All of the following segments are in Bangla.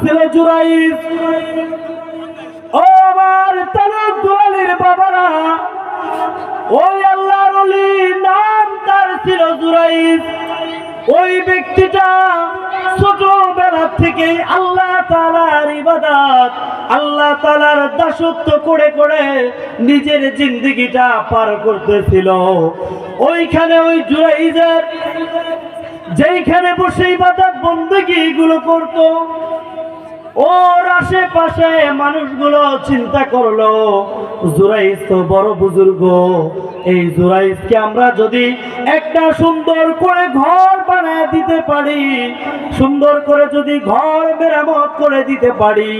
ছিল জুরাইজ। ও আমার তালুক দুয়ালির বাবারা, ওই আল্লাহর ওলি নাম তার ছিল জুরাইজ। ওই ব্যক্তিটা ছোটবেলা থেকে আল্লাহ তাআলার ইবাদত, আল্লাহ তাআলার দাসত্ব করে করে নিজের জিন্দেগিটা পার করতেছিল। ওইখানে ওই জুরাইজের যেইখানে বসে ইবাদত বন্দেগী গুলো করতো, ওর আশেপাশে মানুষগুলো চিন্তা করলো জুরাইজ তো বড় বুজুর্গ, এই জুরাইজকে আমরা যদি একটা সুন্দর করে ঘর বানায় দিতে পারি, সুন্দর করে যদি ঘর মেরামত করে দিতে পারি,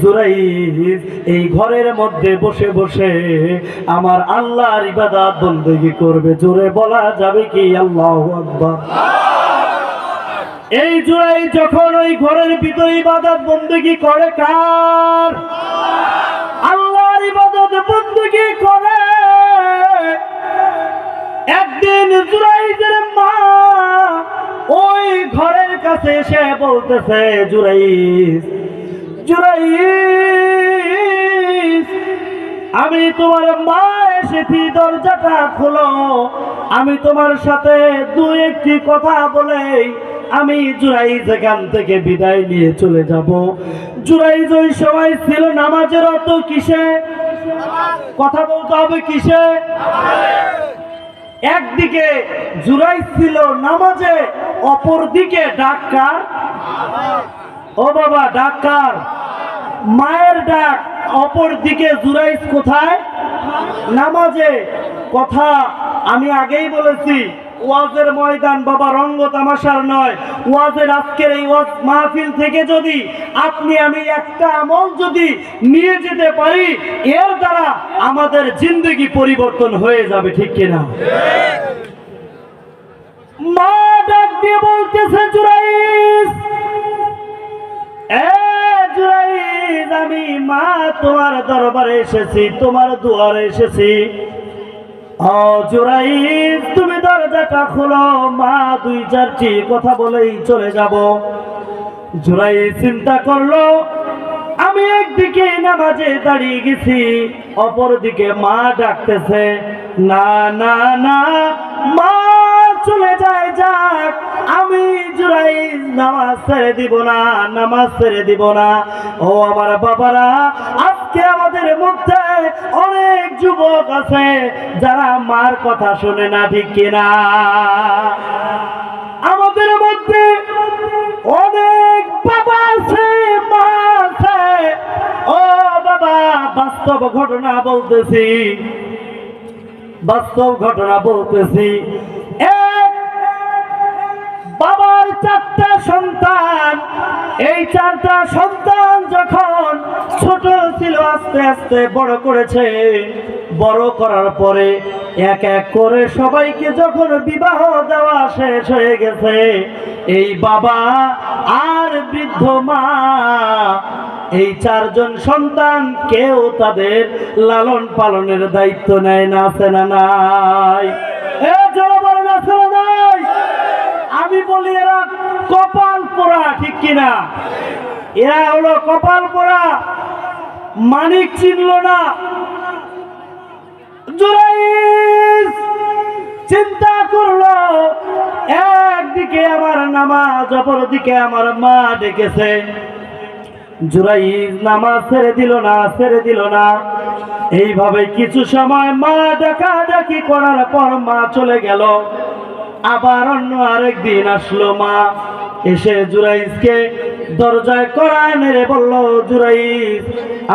জুরাইজ এই ঘরের মধ্যে বসে বসে আমার আল্লাহর ইবাদত বন্দেগী করবে। জোরে বলা যাবে কি আল্লাহু আকবার? এই জুরাইজ যখন ওই ঘরের ভিতরে ইবাদত বন্দেগী করে, কার? আল্লাহর ইবাদত বন্দেগী করে। একদিন জুরাইজের মা ওই ঘরের কাছে এসে বলতেছে, জুরাইজ, জুরাইজ, আমি তোমার মা এসেছি, দরজাটা খোলো, আমি তোমার সাথে দু একটি কথা বলে আমি জুরাইজ এখান থেকে বিদায় নিয়ে চলে যাব। জুরাইজ ওই সময় ছিল নামাজের অর্থ কিসে? কথা বলতে হবে কিসে? একদিকে জুরাইজ ছিল নামাজে, অপর দিকে ডাক্তার। ও বাবা, ডাক্তার, মায়ের ডাক। অপর দিকে জুরাইজ কোথায়? নামাজে। কথা আমি আগেই বলেছি, ওয়াজের ময়দান বাবা রঙ্গ তামাশার নয়। ওয়াজের আজকের এই ওয়াজ মাহফিল থেকে যদি আপনি আমি একটা আমল যদি নিয়ে যেতে পারি, এর দ্বারা আমাদের জিন্দেগি পরিবর্তন হয়ে যাবে, ঠিক কিনা? মা ডাক দিয়ে বলতেছে, জুরাইজ, জুরাইজ, আমি মা তোমার দরবারে এসেছি, তোমার দুয়ারে এসেছি। ও জুরাইজ, তুমি দরজাটা খোলো, মা দুই চারটি কথা বলেই চলে যাব। জুরাইজ চিন্তা করলো, আমি একদিকে নামাজে দাঁড়িয়ে গেছি, অপর দিকে মা ডাকতেছে, না না না, মা চলে যায়, যাক, আমি জুরাইজ নামাজ ছেড়ে দিব না, নামাজ ছেড়ে দিব না। ও আমার বাবারা, আজকে আমাদের মধ্যে অনেক যুবক আছে যারা মার কথা শুনে না, ঠিক কিনা? আমাদের মধ্যে অনেক বাবা আছে, মা আছে। ও বাবা, বাস্তব ঘটনা বলতেছি, বাস্তব ঘটনা বলতেছি। বাবার চারটা সন্তান, এই চারটা সন্তান যখন ছোট ছিল আস্তে আস্তে বড় করেছে। বড় করার পরে এক এক করে সবাইকে যখন বিবাহ দেওয়া শেষ হয়ে গেছে, এই বাবা আর বৃদ্ধ মা, এই চারজন সন্তান কেউ তাদের লালন পালনের দায়িত্ব নেয় না, আছে না নাই? আমি বলি এরা কপাল পোড়া, ঠিক কিনা? এরা হলো কপাল পোড়া, মানিক চিনল না। জুরাইজ চিন্তা করলো, একদিকে আমার নামাজ, অপরদিকে আমার মা ডেকেছে। জুরাইজ নামাজ ছেড়ে দিল না, ছেড়ে দিল না। এইভাবে কিছু সময় মা ডাকাডাকি করার পর মা চলে গেল। আবার অন্য আরেকদিন আসলো মা, এসে জুরাইজকে দরজায় কড়া নেড়ে বলল, জুরাইজ,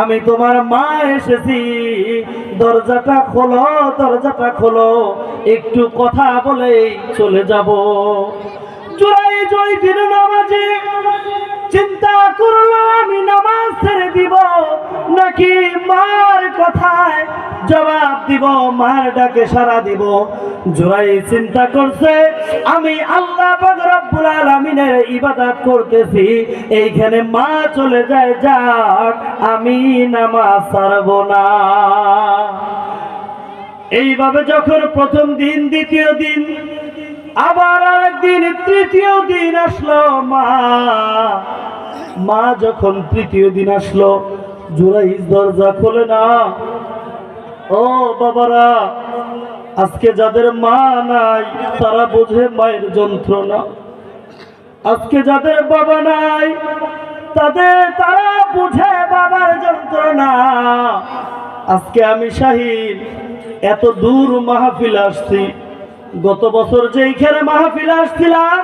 আমি তোমার মা এসেছি, দরজাটা খোলো, দরজাটা খোলো, একটু কথা বলেই চলে যাব। জুরাইজ ওই দিন নামাজে চিন্তা করলো, আমি নামাজ ছেড়ে দিব নাকি মার কথায় জবাব দিব, মার ডাকে সাড়া দিব। জুরাইজ চিন্তা করছে, আমি আল্লাহ পাক রব্বুল আলামিনের ইবাদত করতেছি, এইখানে মা চলে যায়, যাক, আমি নামাজ ছাড়ব না। এইভাবে যখন প্রথম দিন, দ্বিতীয় দিন, আবার আরেকদিন, তৃতীয় দিন আসলো, মা মা যখন তৃতীয় দিন আসলো, জুরাইজ দরজা খোলে না। ও বাবারা, আজকে যাদের মা নাই তারা বোঝে মায়ের যন্ত্রণা। আজকে যাদের বাবা নাই তারা বুঝে বাবার যন্ত্রণা। আজকে আমি শাহিদ এত দূর মাহফিল আসছি। গত বছর যেইখানে মাহফিল আসছিলাম,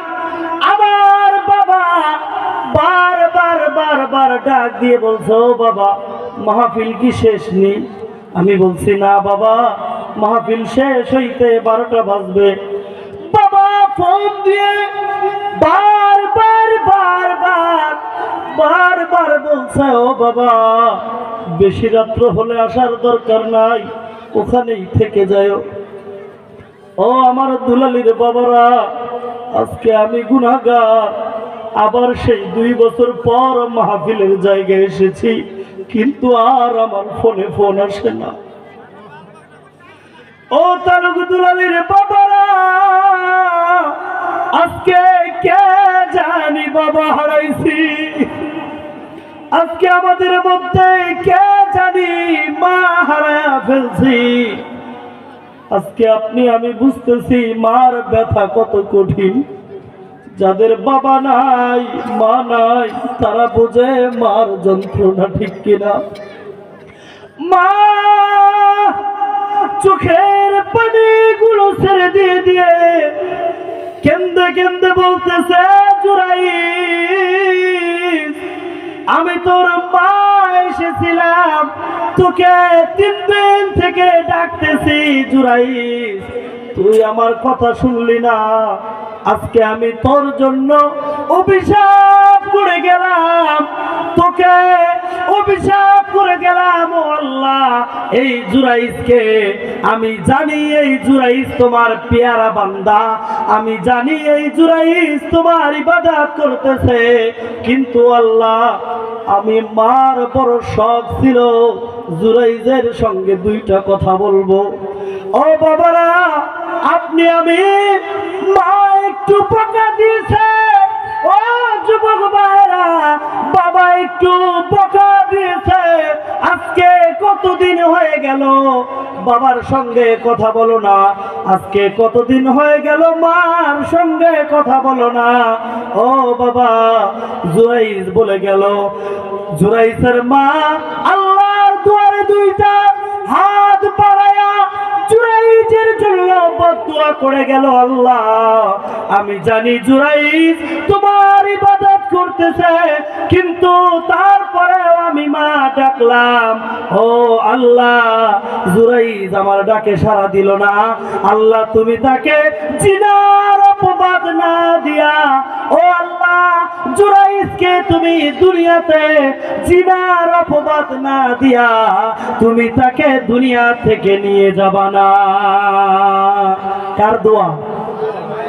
আমার বাবা বারবার ডাক দিয়ে বলছো, বাবা মাহফিল কি শেষ নেই? আমি বলছি না বাবা, মাহফিল শেষ হইতে 12টা বাজবে। বাবা ফোন দিয়ে বারবার বলছে, ও বাবা বেশি রাত্র হলে আসার দরকার নাই, ওখানেই থেকে যায়। ও আমার দুলালির বাবারা, আজকে আমি গুনাহগার। আবার সেই 2 বছর পর মাহফিলের জায়গায় এসেছি, কিন্তু আর আমার ফোনে ফোন আসে না। ও তালুক দুলালির বাবারা, আজকে কে জানি বাবা হারাইছি। আজকে আমাদের মধ্যে কে জানি মা হারায়া ফেলছি। আজকে আপনি আমি বুঝতেছি মার ব্যথা কত কঠিন। যাদের বাবা নাই মা নাই তারা বোঝে মার যন্ত্রণা, ঠিক কিনা? মা চোখের পানিগুলো ছেড়ে দিয়ে কেন্দে কেন্দে বলতেছে, জুরাইজ আমি তোর মা এসেছিলাম, তোকে 3 দিন থেকে ডাকতেছি। জুরাইজ তুই আমার কথা শুনলি না। আজকে আমি তোর জন্য অভিশাপ করে গেলাম, তোকে অভিশাপ করে গেলাম। ও আল্লাহ, এই জুরাইজকে আমি জানি এই জুরাইজ তোমার পেয়ারা বান্দা, আমি জানি এই জুরাইজ তোমার ইবাদত করতেছে, কিন্তু আল্লাহ আমি মার বড় শখ ছিল জুরাইজের সঙ্গে 2টা কথা বলবো। ও বাবারা, আপনি আমি মা একটু বকা দিয়েছে। ও যুবক ভাইরা, বাবা একটু বকা দিয়েছে। আজকে কতদিন হয়ে গেল বাবার সঙ্গে কথা বলো না? আজকে কতদিন হয়ে গেল মার সঙ্গে কথা বলো না? ও বাবা, জুরাইজ বলে গেল। জুরাইজের মা আল্লাহর দুয়ারে 2টা হাত বাড়ায়া জুরাইজের জন্য বদদুয়া করে গেল। আল্লাহ আমি জানি জুরাইজ তোমার ইবাদত করতেছে, কিন্তু তারপরেও আমি মা ডাকলাম। ও আল্লাহ, জুরাইজ আমার ডাকে সাড়া দিল না। আল্লাহ তুমি তাকে জিনার অপবাদ না দিয়া, ও আল্লাহ জুরাইজকে তুমি দুনিয়াতে জিনার অপবাদ না দিয়া তুমি তাকে দুনিয়া থেকে নিয়ে যাবা না। কার দোয়া?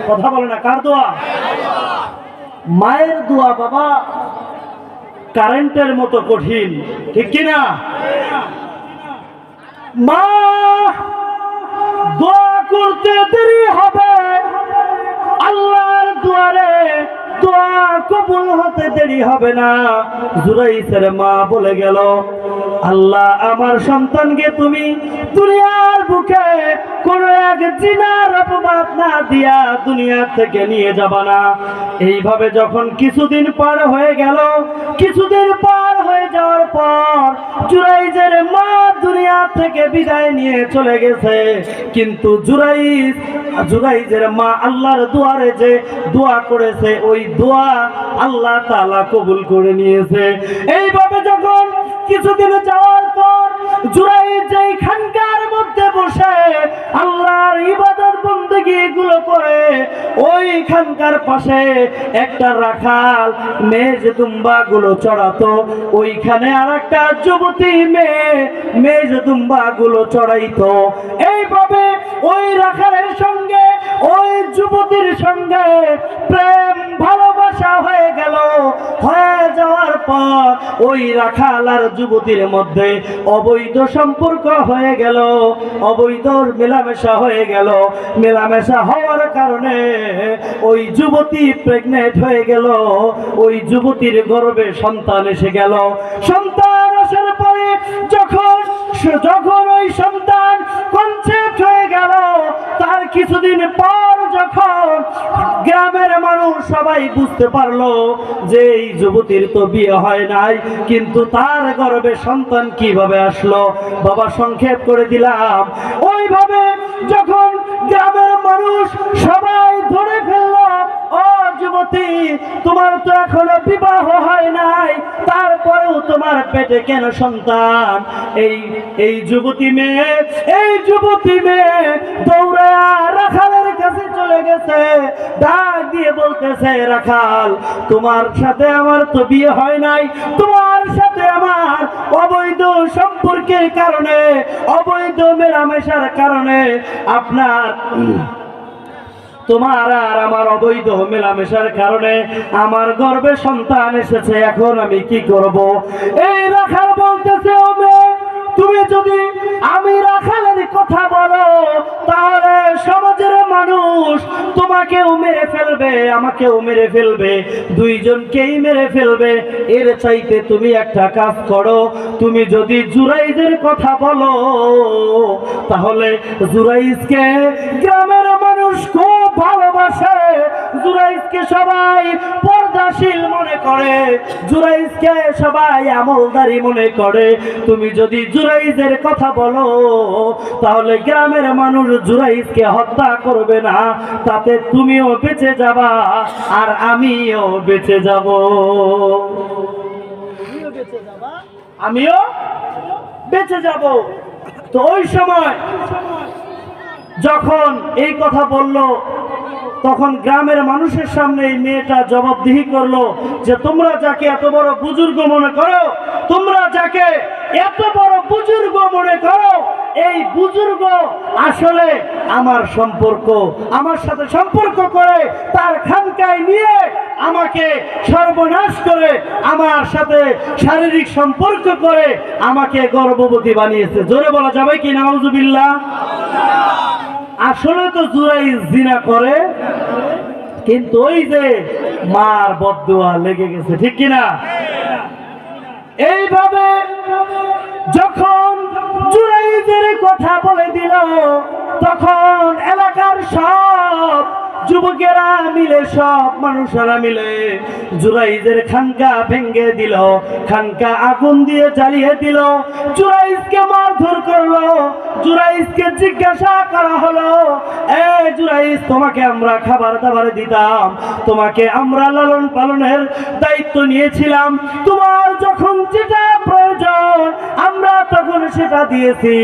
কথা বলো না, কার দোয়া? মায়ের দোয়া বাবা কারেন্টের মতো কঠিন, ঠিক কিনা? মা দোয়া করতে দেরি হবে, আল্লাহর দুয়ারে দোয়া কবুল হতে দেরি হবে না। জুরাইজের মা বলে গেল, আল্লাহ আমার সন্তানকে তুমি দুনিয়ার বুকে কোন এক জিনার অপবাদ না দিয়া দুনিয়া থেকে নিয়ে যাবা না। এইভাবে যখন কিছুদিন পার হয়ে গেল, কিছুদিন পার হয়ে যাওয়ার পর জুরাইজের মা দুনিয়া থেকে বিদায় নিয়ে চলে গেছে, কিন্তু জুরাইজের মা আল্লাহর দুয়ারে যে দোয়া করেছে ওই দোয়া আল্লাহ তাআলা কবুল করে নিয়েছে। এইভাবে যখন কিছুদিন যাওয়ার পর জুরাইজ যেই খানকার মধ্যে বসে আল্লাহর ইবাদত বন্দেগী গুলো করে, ওই খানকার পাশে একটা রাখাল মেজ দুম্বা গুলো চড়াতো। ওইখানে আর একটা যুবতী মেজ দুম্বা গুলো চড়াইতো। এইভাবে ওই রাখালের সঙ্গে ওই যুবতীর সঙ্গে প্রেম ভালোবাসা হয়ে গেল। হয়ে যাওয়ার পর ওই রাখাল আর যুবতীর মধ্যে অবৈধ সম্পর্ক হয়ে গেল, অবৈধ মেলামেশা হয়ে গেল। মেলামেশা হওয়ার কারণে ওই যুবতী প্রেগনেন্ট হয়ে গেল, ওই যুবতীর গর্ভে সন্তান এসে গেল। সন্তান আসার পরে যখন ওই সন্তান কনসেপ্ট হয়ে গেল, তার কিছুদিন পর যখন গ্রামের মানুষ সবাই বুঝতে পারলো যে এই যুবতীর তো বিয়ে হয় নাই, কিন্তু তার গর্ভে সন্তান কিভাবে আসলো, বাবা সংক্ষেপ করে দিলাম। ওইভাবে যখন গ্রামের মানুষ সবাই ধরে ফেললো, ও যুবতী তোমার তো এখনো বিবাহ হয় নাই, তারপরেও তোমার পেটে কেন সন্তান? এই যুবতী মেয়ে দৌড়ে রাখালের কাছে চলে গেছে, ডাক দিয়ে বলতেছে, রাখাল তোমার সাথে আমার তো বিয়ে হয় নাই, তোমার সাথে আমার অবৈধ সম্পর্কের কারণে, অবৈধ মেলামেশার কারণে তোমার আর আমার অবৈধ মেলামেশার কারণে আমার গর্ভে সন্তান এসেছে, এখন আমি কি করব? এই রাখাল বলতেছে, ও মেয়ে তুমি যদি আমি রাখালের কথা বলো তাহলে সমাজের মানুষ তোমাকেও মেরে ফেলবে, আমাকেও মেরে ফেলবে, দুইজনকেই মেরে ফেলবে। এর চাইতে তুমি একটা কাজ করো, তুমি যদি জুরাইজের কথা বলো তাহলে জুরাইজকে গ্রামের মানুষ খুব ভালোবাসে, জুরাইজকে সবাই পর্দাশীল মনে করে, জুরাইজকে সবাই আমলদারি মনে করে। তুমি যদি জুরাইজের কথা বলো তাহলে গ্রামের মানুষ জুরাইজকে হত্যা করবে না, তাতে তুমিও বেঁচে যাবা আর আমিও বেঁচে যাব, আমিও বেঁচে যাব। তো ওই সময় যখন এই কথা বলল তখন গ্রামের মানুষের সামনে এই মেয়েটা জবাবদিহি করলো যে তোমরা যাকে এত বড় বুজুর্গ মনে করো, তোমরা যাকে এত বড় বুজুর্গ মনে করো, এই বুজুর্গ আসলে আমার সাথে সম্পর্ক করে তার খানকায় নিয়ে আমাকে সর্বনাশ করে, আমার সাথে শারীরিক সম্পর্ক করে আমাকে গর্ভবতী বানিয়েছে। জোরে বলা যাবে কি নাউজুবিল্লাহ? আসলে তো জুরাইজ জিনা করে, কিন্তু ওই যে মার বদদুয়া লেগে গেছে, ঠিক কিনা? এইভাবে যখন জুরাইজের কথা বলে দিল তখন এলাকার সব যুবকেরা মিলে, সব মানুষেরা মিলে জুরাইজের খানকা ভেঙে দিল, খানকা আগুন দিয়ে জ্বালিয়ে দিল, জুরাইজকে মারধর করলো। জুরাইজকে জিজ্ঞাসা করা হলো, এ জুরাইজ তোমাকে আমরা খাবার দাবার দিতাম, তোমাকে আমরা লালন পালনের দায়িত্ব নিয়েছিলাম, তোমার যখন যেটা প্রয়োজন আমরা তখন সেটা দিয়েছি,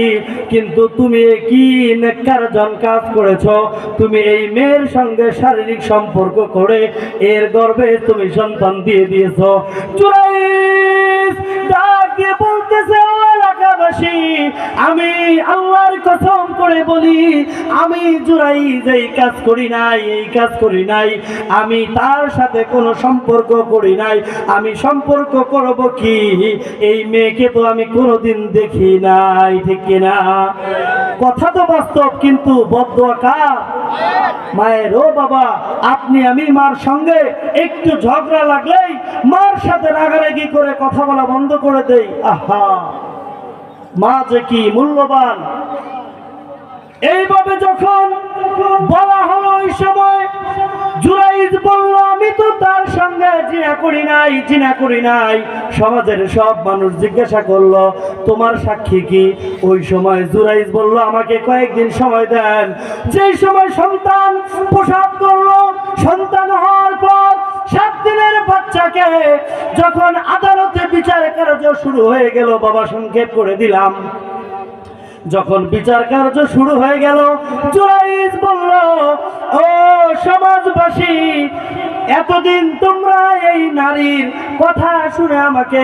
কিন্তু তুমি কি নেককারজন কাজ করেছো? তুমি এই মেয়ের সঙ্গে শারীরিক সম্পর্ক করে এর গর্ভে তুমি সন্তান দিয়ে দিয়েছো। জুরাইজ ডাক দিয়ে বলতেছে, ও এলাকাবাসী, আমি আল্লাহর কসম করে বলি আমি জুরাইজ এই কাজ করি নাই, আমি তার সাথে কোনো সম্পর্ক করি নাই। আমি সম্পর্ক করব কি? এই মেয়েকে তো আমি কোনোদিন দেখি নাই, ঠিক কিনা? কথা তো বাস্তব, কিন্তু বদদুয়া কার? মায়ের। ও বাবা, আপনি আমি মার সঙ্গে একটু ঝগড়া লাগলেই মার সাথে রাগারাগি করে কথা বলা বন্ধ করে দেই। আহা, মা যে কি মূল্যবান। এইভাবে যখন বলা হলো ওই সময় জুরাইজ বলল, আমি তো তার সঙ্গে জিনা করি নাই। সমাজের সব মানুষ জিজ্ঞাসা করলো, তোমার সাক্ষী কি? ওই সময় জুরাইজ বলল, আমাকে কয়েকদিন সময় দেন। যেই সময় সন্তান প্রসব করলো, সন্তান হওয়ার পর 7 দিনের বাচ্চাকে যখন আদালতে বিচার কার্য শুরু হয়ে গেল, বাবা সংক্ষেপ করে দিলাম, যখন বিচার কার্য শুরু হয়ে গেল জুরাইজ বলল, ও সমাজবাসী, এতদিন তোমরা এই নারীর কথা শুনে আমাকে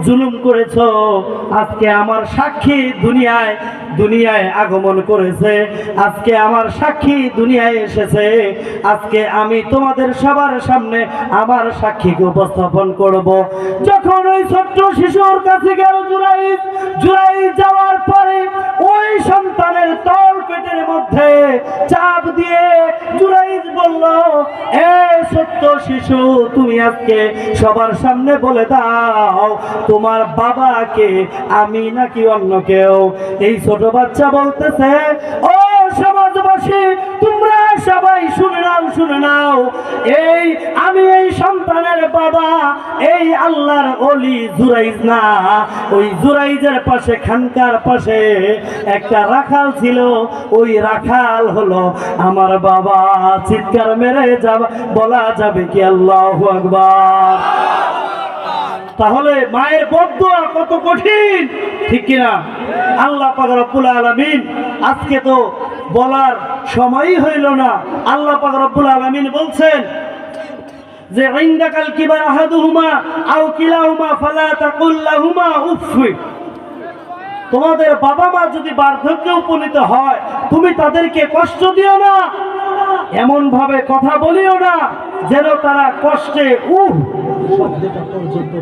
জুলুম করেছো, আজকে আমার সাক্ষী দুনিয়ায় আগমন করেছে, আজকে আমার সাক্ষী দুনিয়ায় এসেছে, আজকে আমি তোমাদের সবার সামনে আমার সাক্ষীকে উপস্থাপন করব। যখন ওই ছোট্ট শিশুর কাছে গেল জুরাইজ যাওয়ার পরে ওই সন্তানের তল পেটের মধ্যে চাপ দিয়ে জুরাইজ বলল, এ ছোট্ট শিশু, তুমি আজকে সবার সামনে বলে দাও তোমার বাবাকে, আমি নাকি অন্য কেউ? এই ছোট বাচ্চা বলতেছে, ও সমাজবাসী, তোমরা সবাই শুনে নাও, আমি এই সন্তানের বাবা এই আল্লাহর ওলি জুরাইজ না। ওই জুরাইজের পাশে, খানকার পাশে একটা রাখাল ছিল, ওই রাখাল হলো আমার বাবা। চিৎকার মেরে বলা যাবে কি আল্লাহু আকবার? তাহলে মায়ের বদদুয়া কত কঠিন, ঠিক কিনা? আল্লাহ পাক রব্বুল আলামিন, আজকে তো বলার সময়ই হইল না, আল্লাহ পাক রব্বুল আলামিন বলছেন যে ইনদাকাল কিবার আহাদুহুমা আও কিলাহুমা ফালা তাকুল লাহুমা উফ। তোমাদের বাবা মা যদি বার্ধক্যে উপনীত হয়, তুমি তাদেরকে কষ্ট দিও না, এমন ভাবে কথা বলিও না যেন তারা কষ্টে শব্দটা পর্যন্ত